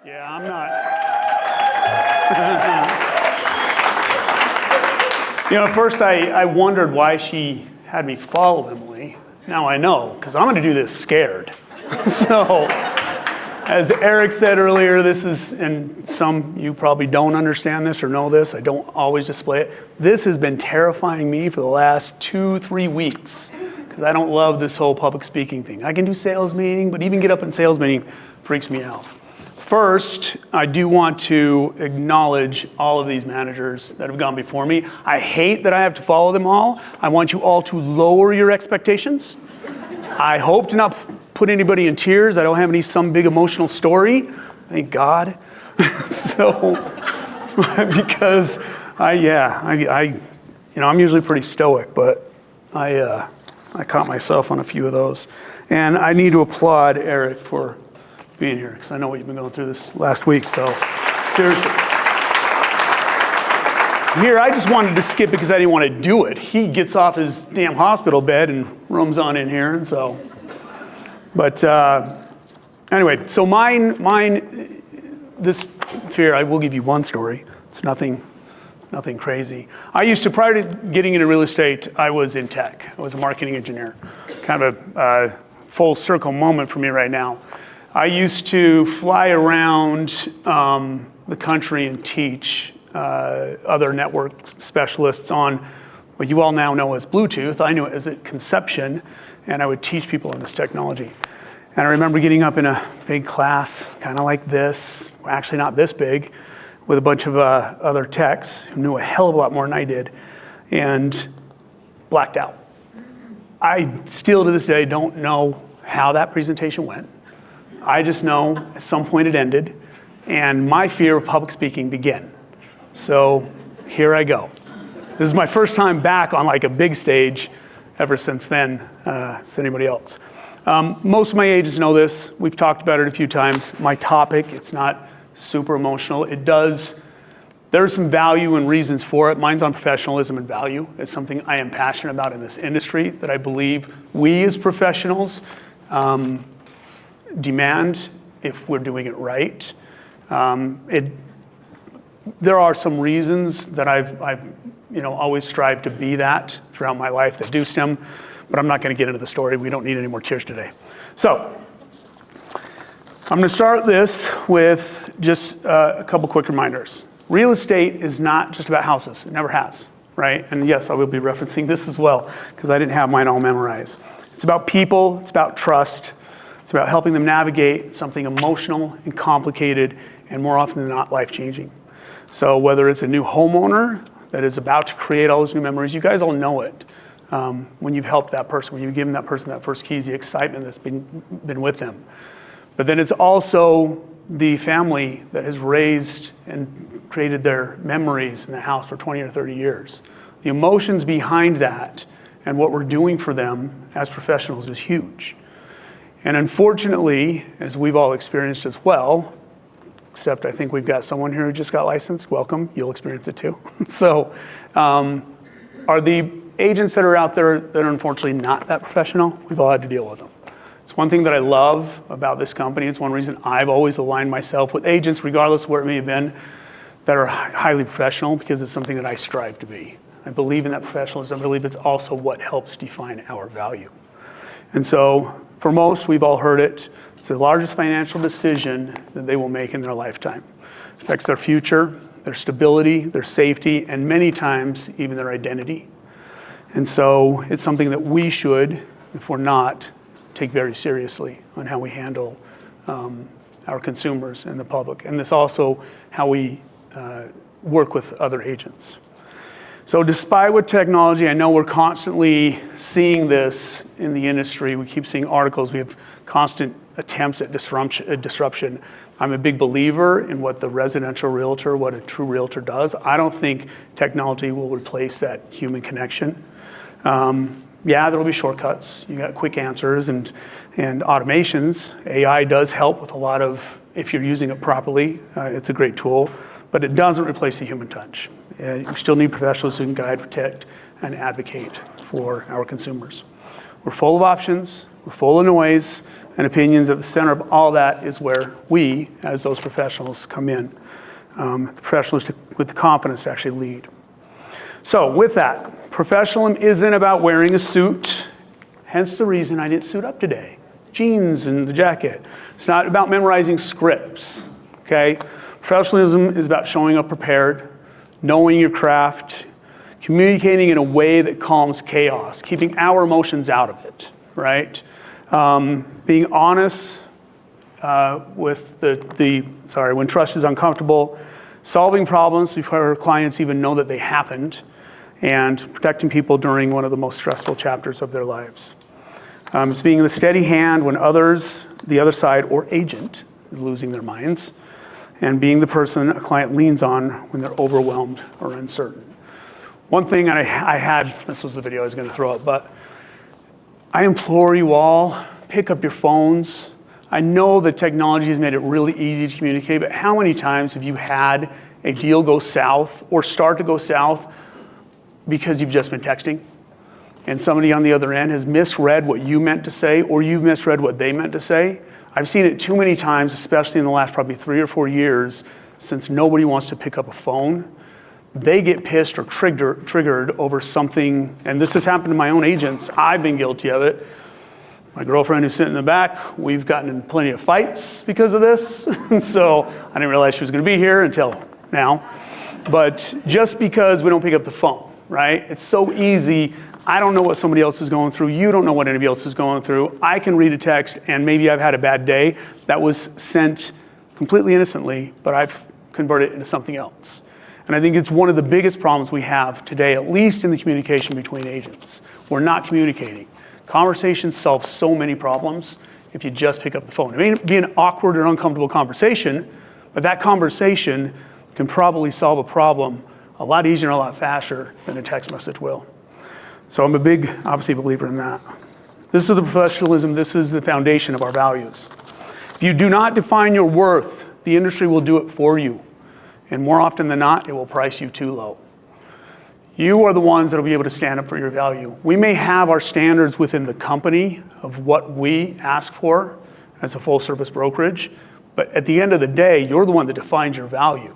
Yeah, I'm not. At first I wondered why she had me follow Emily. Now I know, because I'm going to do this scared. So, as Eric said earlier, this is, and some you probably don't understand this or know this, I don't always display it. This has been terrifying me for the last 2-3 weeks, because I don't love this whole public speaking thing. I can do sales meeting, but even get up in sales meeting freaks me out. First, I do want to acknowledge all of these managers that have gone before me. I hate that I have to follow them all. I want you all to lower your expectations. I hope to not put anybody in tears. I don't have some big emotional story. Thank God. Because I'm usually pretty stoic, but I caught myself on a few of those. And I need to applaud Eric for being here, because I know what you've been going through this last week, so seriously. Here, I just wanted to skip because I didn't want to do it. He gets off his damn hospital bed and roams on in here, and so. But anyway, so this fear, I will give you one story. It's nothing crazy. I used to, prior to getting into real estate, I was in tech. I was a marketing engineer. Kind of a full circle moment for me right now. I used to fly around the country and teach other network specialists on what you all now know as Bluetooth. I knew it as a conception, and I would teach people on this technology. And I remember getting up in a big class, kind of like this, actually not this big, with a bunch of other techs who knew a hell of a lot more than I did, and blacked out. I still to this day don't know how that presentation went. I just know at some point it ended, and my fear of public speaking began. So here I go. This is my first time back on like a big stage ever since then, as anybody else. Most of my agents know this. We've talked about it a few times. My topic, it's not super emotional. There's some value and reasons for it. Mine's on professionalism and value. It's something I am passionate about in this industry that I believe we as professionals demand if we're doing it right. There are some reasons that I've always strived to be that throughout my life that do stem, but I'm not going to get into the story. We don't need any more cheers today. So I'm going to start this with just a couple quick reminders. Real estate is not just about houses. It never has, right? And yes, I will be referencing this as well because I didn't have mine all memorized. It's about people. It's about trust. It's about helping them navigate something emotional and complicated and more often than not life-changing. So whether it's a new homeowner that is about to create all those new memories, you guys all know it. When you've helped that person, when you've given that person that first keys, the excitement that's been with them. But then it's also the family that has raised and created their memories in the house for 20 or 30 years. The emotions behind that and what we're doing for them as professionals is huge. And unfortunately, as we've all experienced as well, except I think we've got someone here who just got licensed, welcome, you'll experience it too. So are the agents that are out there that are unfortunately not that professional? We've all had to deal with them. It's one thing that I love about this company. It's one reason I've always aligned myself with agents, regardless of where it may have been, that are highly professional, because it's something that I strive to be. I believe in that professionalism. I believe it's also what helps define our value. And so for most, we've all heard it. It's the largest financial decision that they will make in their lifetime. It affects their future, their stability, their safety, and many times even their identity. And so it's something that we should, if we're not, take very seriously on how we handle our consumers and the public. And this also how we work with other agents. So despite what technology, I know we're constantly seeing this in the industry. We keep seeing articles. We have constant attempts at disruption. I'm a big believer in what the residential realtor, what a true realtor does. I don't think technology will replace that human connection. Yeah, there'll be shortcuts. You got quick answers and automations. AI does help with a lot of, if you're using it properly, it's a great tool, but it doesn't replace the human touch. You still need professionals who can guide, protect, and advocate for our consumers. We're full of options. We're full of noise and opinions. At the center of all that is where we, as those professionals, come in. The professionals with the confidence to actually lead. So with that, professionalism isn't about wearing a suit, hence the reason I didn't suit up today. Jeans and the jacket. It's not about memorizing scripts, okay? Professionalism is about showing up prepared, knowing your craft, communicating in a way that calms chaos, keeping our emotions out of it, right? Being honest with when trust is uncomfortable, solving problems before clients even know that they happened, and protecting people during one of the most stressful chapters of their lives. It's being the steady hand when others, the other side or agent, is losing their minds, and being the person a client leans on when they're overwhelmed or uncertain. One thing I had, this was the video I was going to throw up, but I implore you all, pick up your phones. I know that technology has made it really easy to communicate, but how many times have you had a deal go south or start to go south because you've just been texting and somebody on the other end has misread what you meant to say or you've misread what they meant to say? I've seen it too many times, especially in the last probably 3 or 4 years, since nobody wants to pick up a phone. They get pissed or triggered over something, and this has happened to my own agents. I've been guilty of it. My girlfriend who's sitting in the back, we've gotten in plenty of fights because of this. So I didn't realize she was going to be here until now. But just because we don't pick up the phone, right? It's so easy. I don't know what somebody else is going through. You don't know what anybody else is going through. I can read a text and maybe I've had a bad day that was sent completely innocently, but I've converted it into something else. And I think it's one of the biggest problems we have today, at least in the communication between agents. We're not communicating. Conversations solve so many problems if you just pick up the phone. It may be an awkward or uncomfortable conversation, but that conversation can probably solve a problem a lot easier and a lot faster than a text message will. So I'm a big, obviously, believer in that. This is the professionalism. This is the foundation of our values. If you do not define your worth, the industry will do it for you. And more often than not, it will price you too low. You are the ones that will be able to stand up for your value. We may have our standards within the company of what we ask for as a full service brokerage, but at the end of the day, you're the one that defines your value.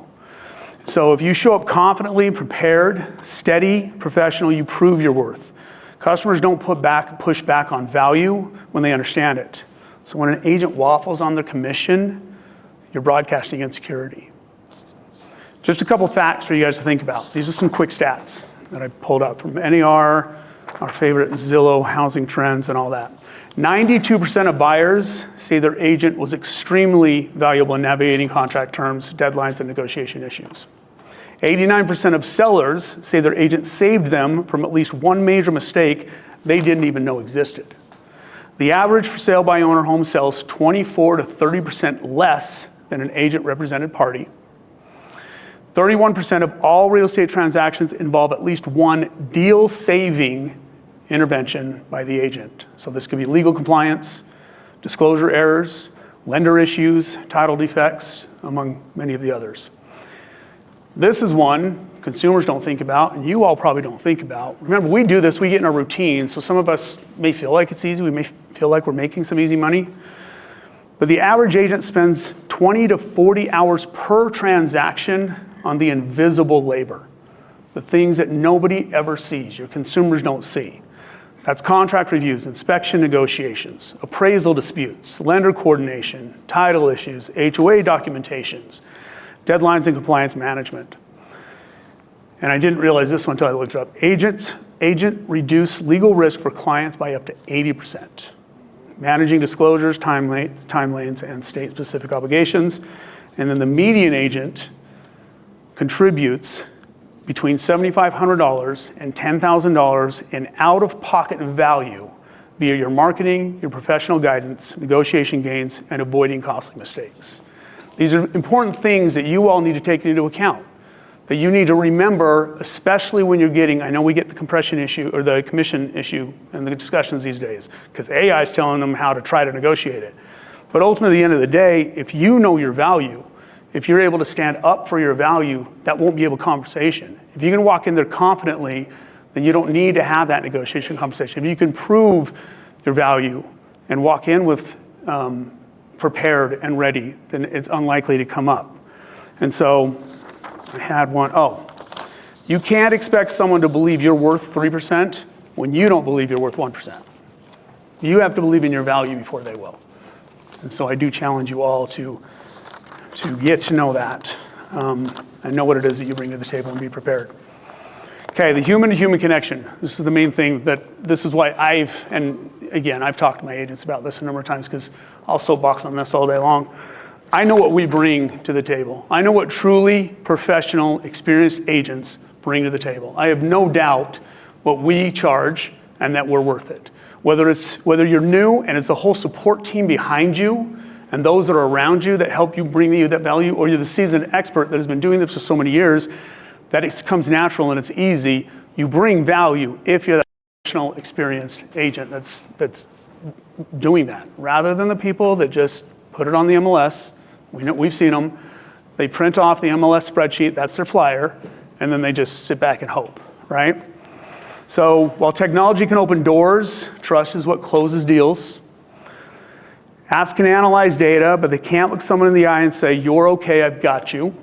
So if you show up confidently, prepared, steady, professional, you prove your worth. Customers don't push back on value when they understand it. So when an agent waffles on their commission, you're broadcasting insecurity. Just a couple facts for you guys to think about. These are some quick stats that I pulled up from NAR, our favorite Zillow, housing trends, and all that. 92% of buyers say their agent was extremely valuable in navigating contract terms, deadlines, and negotiation issues. 89% of sellers say their agent saved them from at least one major mistake they didn't even know existed. The average for sale by owner home sells 24 to 30% less than an agent-represented party. 31% of all real estate transactions involve at least one deal-saving intervention by the agent. So this could be legal compliance, disclosure errors, lender issues, title defects, among many of the others. This is one consumers don't think about, and you all probably don't think about. Remember, we do this, we get in our routine, so some of us may feel like it's easy, we may feel like we're making some easy money, but the average agent spends 20 to 40 hours per transaction on the invisible labor, the things that nobody ever sees, your consumers don't see. That's contract reviews, inspection negotiations, appraisal disputes, lender coordination, title issues, HOA documentations, deadlines and compliance management. And I didn't realize this one until I looked it up. Agent reduce legal risk for clients by up to 80%. Managing disclosures, time lanes, and state-specific obligations. And then the median agent contributes between $7,500 and $10,000 in out-of-pocket value via your marketing, your professional guidance, negotiation gains, and avoiding costly mistakes. These are important things that you all need to take into account, that you need to remember, especially when you're getting, I know we get the compression issue or the commission issue in the discussions these days, because AI is telling them how to try to negotiate it. But ultimately, at the end of the day, if you know your value, if you're able to stand up for your value, that won't be a conversation. If you can walk in there confidently, then you don't need to have that negotiation conversation. If you can prove your value, and walk in with prepared and ready, then it's unlikely to come up. And so I had one, you can't expect someone to believe you're worth 3% when you don't believe you're worth 1%. You have to believe in your value before they will. And so I do challenge you all to get to know that and know what it is that you bring to the table and be prepared. Okay, the human-to-human connection. This is the main thing this is why I've talked to my agents about this a number of times because I'll soapbox on this all day long. I know what we bring to the table. I know what truly professional, experienced agents bring to the table. I have no doubt what we charge and that we're worth it. Whether you're new and it's a whole support team behind you and those that are around you that help you bring you that value, or you're the seasoned expert that has been doing this for so many years, that it comes natural and it's easy. You bring value if you're that professional, experienced agent that's doing that, rather than the people that just put it on the MLS. We've seen them. They print off the MLS spreadsheet, that's their flyer, and then they just sit back and hope, right? So while technology can open doors, trust is what closes deals. Apps can analyze data, but they can't look someone in the eye and say, you're okay, I've got you.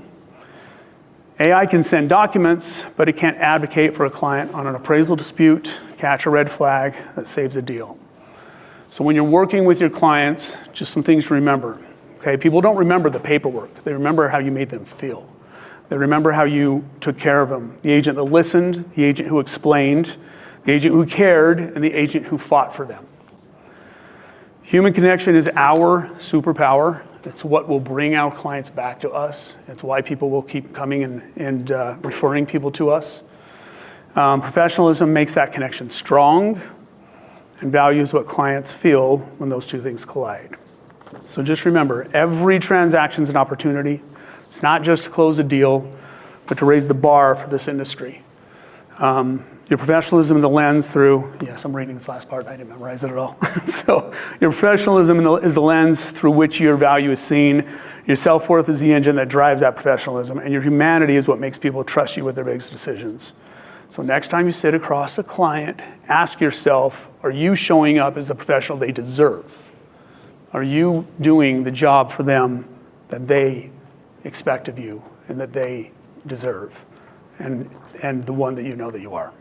AI can send documents, but it can't advocate for a client on an appraisal dispute, catch a red flag that saves a deal. So when you're working with your clients, just some things to remember. Okay, people don't remember the paperwork. They remember how you made them feel. They remember how you took care of them. The agent that listened, the agent who explained, the agent who cared, and the agent who fought for them. Human connection is our superpower. It's what will bring our clients back to us. It's why people will keep coming and referring people to us. Professionalism makes that connection strong and values what clients feel when those two things collide. So just remember, every transaction is an opportunity. It's not just to close a deal, but to raise the bar for this industry. Your professionalism in the lens through, yes, I'm reading this last part, I didn't memorize it at all. So your professionalism is the lens through which your value is seen. Your self-worth is the engine that drives that professionalism, and your humanity is what makes people trust you with their biggest decisions. So next time you sit across a client, ask yourself, are you showing up as the professional they deserve? Are you doing the job for them that they expect of you and that they deserve, and the one that you know that you are?